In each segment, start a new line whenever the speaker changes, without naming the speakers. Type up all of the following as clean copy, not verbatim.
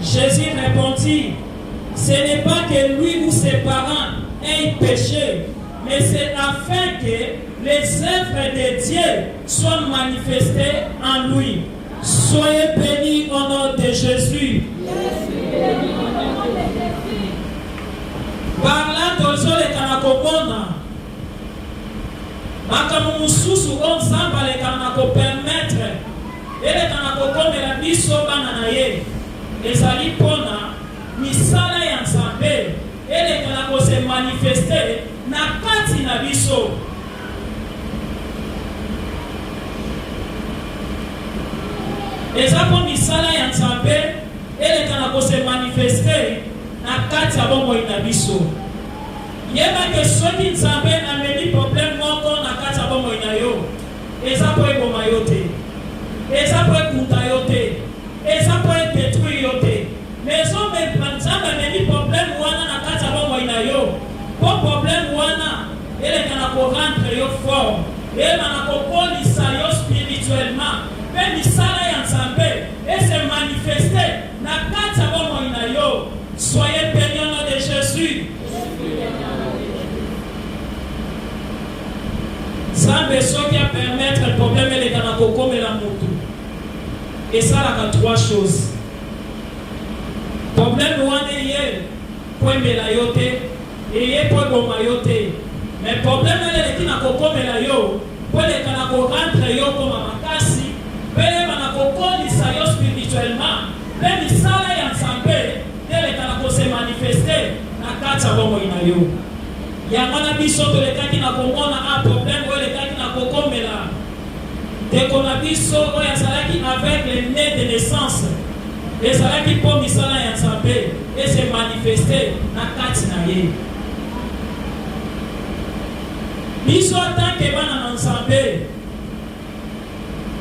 Jésus répondit, ce n'est pas que lui ou ses parents aient péché, mais c'est afin que les œuvres de Dieu soient manifestées en lui. Soyez bénis au nom de Jésus. Par là, tozoleka na komona makambo mosusu oyo nzambe aleka na kopermettre eleka na kokomela biso bana na ye ezali mpona misala ya nzambe eleka na kose manifeste na kati na biso. Eza po misala ya nzambe eleka na kose manifeste na kati ya bomoi na biso. Yeba ke soki nzambe ameni problème moko na kati ya bomoi na yo, eza po eboma yo te, eza po ekuta yo te, eza po edetruire yo te. Mais nzambe ameni problème wana na kati ya bomoi na yo, po problème wana eleka na korendre yo fort, eleka na kokolisa yo spirituellement, pe misala ya nzambe ese manifeste na kati ya bomoi na yo. Soyez bénis au nom de Jésus. Nzambe soki a permettre le problème eleka na kokomela mutu esalaka trois choses. Problème wana eye po embela yo te, eye po eboma yo te, mais problème eleki na kokomela yo po eleka na korendre yo koma makasi, pe eleka na kokolisa yo spirituellement, pe misala ya nzambe eleka na kose manifeste na kati ya bomoi na yo. Yango na biso tolekaki na komona a problème oyo elekaki na kokomela ndeko na biso oyo azalaki avec le nez de naissance, ezalaki mpo misala ya nzambe ese manifeste na kati na ye. Biso atanke bana na nzambe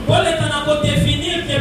poleka na kodefinir ke